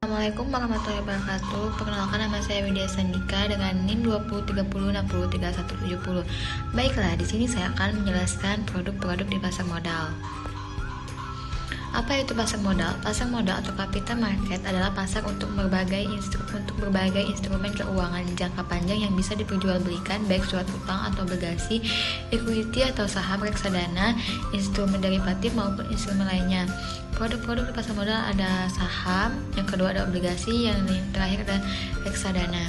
Assalamualaikum warahmatullahi wabarakatuh. Perkenalkan, nama saya Widya Sandika dengan NIM 2030603170. Baiklah, di sini saya akan menjelaskan produk-produk di pasar modal. Apa itu pasar modal? Pasar modal atau capital market adalah pasar untuk berbagai instrumen keuangan jangka panjang yang bisa diperjualbelikan, baik surat utang atau obligasi, equity atau saham, reksadana, instrumen derivatif maupun instrumen lainnya. Produk-produk di pasar modal ada saham, yang kedua ada obligasi, yang terakhir ada reksadana.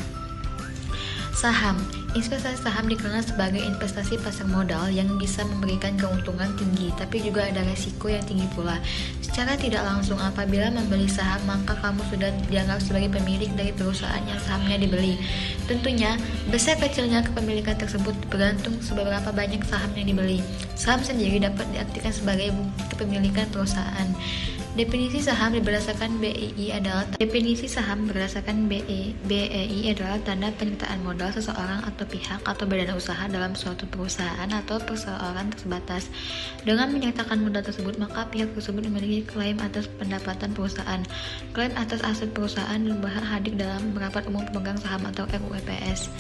Saham. Investasi saham dikenal sebagai investasi pasar modal yang bisa memberikan keuntungan tinggi, tapi juga ada resiko yang tinggi pula. Secara tidak langsung, apabila membeli saham, maka kamu sudah dianggap sebagai pemilik dari perusahaan yang sahamnya dibeli. Tentunya, besar kecilnya kepemilikan tersebut bergantung seberapa banyak saham yang dibeli. Saham sendiri dapat diartikan sebagai bukti kepemilikan perusahaan. Definisi saham berdasarkan BEI adalah tanda penyertaan modal seseorang atau pihak atau badan usaha dalam suatu perusahaan atau perseorangan terbatas. Dengan menyertakan modal tersebut, maka pihak tersebut memiliki klaim atas pendapatan perusahaan, klaim atas aset perusahaan, dan berhak hadir dalam rapat umum pemegang saham atau RUEPS.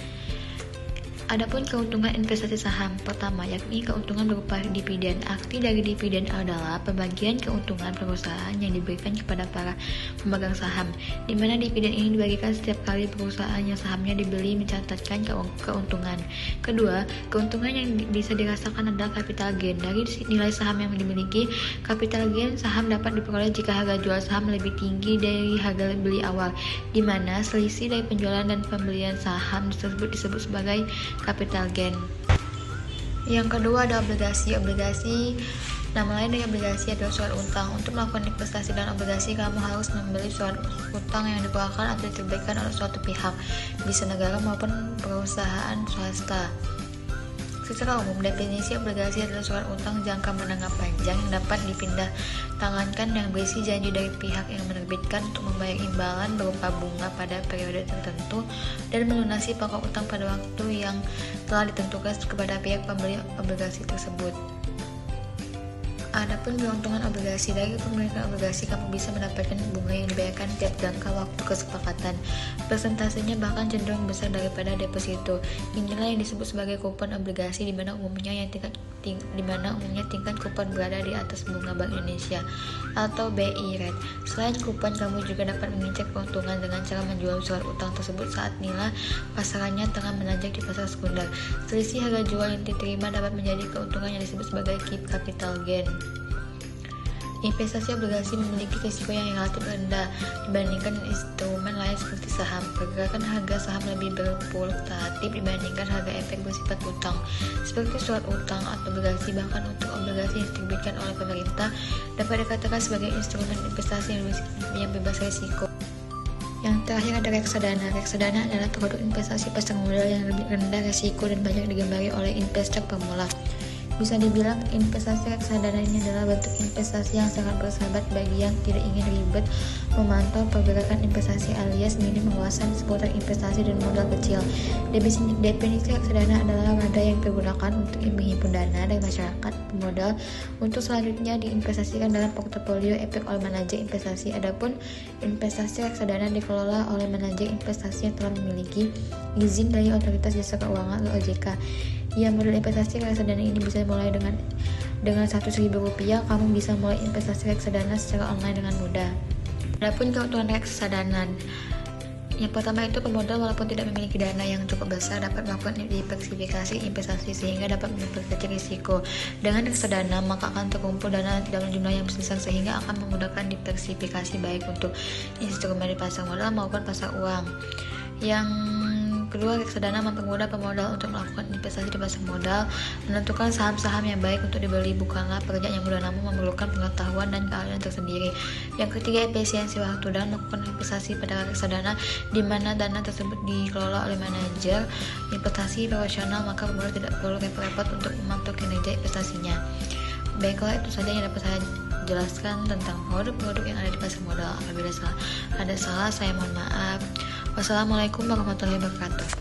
Adapun keuntungan investasi saham, pertama yakni keuntungan berupa dividen. Arti dari dividen adalah pembagian keuntungan perusahaan yang diberikan kepada para pemegang saham, di mana dividen ini dibagikan setiap kali perusahaan yang sahamnya dibeli mencatatkan keuntungan. Kedua, keuntungan yang bisa dirasakan adalah capital gain. Dari nilai saham yang dimiliki, capital gain saham dapat diperoleh jika harga jual saham lebih tinggi dari harga beli awal, di mana selisih dari penjualan dan pembelian saham tersebut disebut sebagai capital gain. Yang kedua ada obligasi. Nama lain dari obligasi adalah surat utang. Untuk melakukan investasi dalam obligasi, kamu harus membeli surat utang yang dikeluarkan atau diterbitkan oleh suatu pihak, bisa negara maupun perusahaan swasta. Secara umum, definisi obligasi adalah surat utang jangka menengah panjang yang dapat dipindah tangankan yang berisi janji dari pihak yang menerbitkan untuk membayar imbalan berupa bunga pada periode tertentu dan melunasi pokok utang pada waktu yang telah ditentukan kepada pihak pembeli obligasi tersebut. Adapun keuntungan obligasi, dari pemilikan obligasi kamu bisa mendapatkan bunga yang dibayarkan tiap jangka waktu kesepakatan. Persentasenya bahkan cenderung besar daripada deposito. Inilah yang disebut sebagai kupon obligasi, di mana umumnya tingkat kupon berada di atas bunga Bank Indonesia atau BI rate. Selain kupon, kamu juga dapat mengincar keuntungan dengan cara menjual surat utang tersebut saat nilai pasarannya tengah menanjak di pasar sekunder. Selisih harga jual yang diterima dapat menjadi keuntungan yang disebut sebagai capital gain. Investasi obligasi memiliki risiko yang relatif rendah dibandingkan instrumen lain seperti saham. Pergerakan harga saham lebih berfluktuatif dibandingkan harga efek bersifat utang, seperti surat utang atau obligasi. Bahkan untuk obligasi yang diterbitkan oleh pemerintah dapat dikatakan sebagai instrumen investasi yang bebas risiko. Yang terakhir ada reksadana. Reksadana adalah produk investasi pasar modal yang lebih rendah risiko dan banyak digemari oleh investor pemula. Bisa dibilang investasi reksadana ini adalah bentuk investasi yang sangat bersahabat bagi yang tidak ingin ribet memantau pergerakan investasi alias minim wawasan seputar investasi dan modal kecil. Definisi reksadana adalah wadah yang digunakan untuk menghimpun dana dari masyarakat pemodal untuk selanjutnya diinvestasikan dalam portofolio efek oleh manajer investasi. Adapun investasi reksadana dikelola oleh manajer investasi yang telah memiliki izin dari Otoritas Jasa Keuangan atau OJK. Ya, modal investasi reksadana ini bisa mulai dengan Rp100.000. Kamu bisa mulai investasi reksadana secara online dengan mudah. Adapun keuntungan reksadana, yang pertama itu pemodal walaupun tidak memiliki dana yang cukup besar dapat melakukan diversifikasi investasi sehingga dapat memperkecil risiko. Dengan reksadana maka akan terkumpul dana dalam jumlah yang besar sehingga akan memudahkan diversifikasi baik untuk instrumen di pasar modal maupun pasar uang. Yang kedua, reksadana mempermudah pemodal untuk melakukan investasi di pasar modal. Menentukan saham-saham yang baik untuk dibeli bukanlah pekerjaan yang mudah, namun memerlukan pengetahuan dan keahlian tersendiri. Yang ketiga, efisiensi waktu. Dan melakukan investasi pada reksadana di mana dana tersebut dikelola oleh manajer investasi profesional, maka pemodal tidak perlu repot-repot untuk memantau kinerja investasinya. Baiklah, itu saja yang dapat saya jelaskan tentang produk-produk yang ada di pasar modal. Apabila ada salah, saya mohon maaf. Wassalamualaikum warahmatullahi wabarakatuh.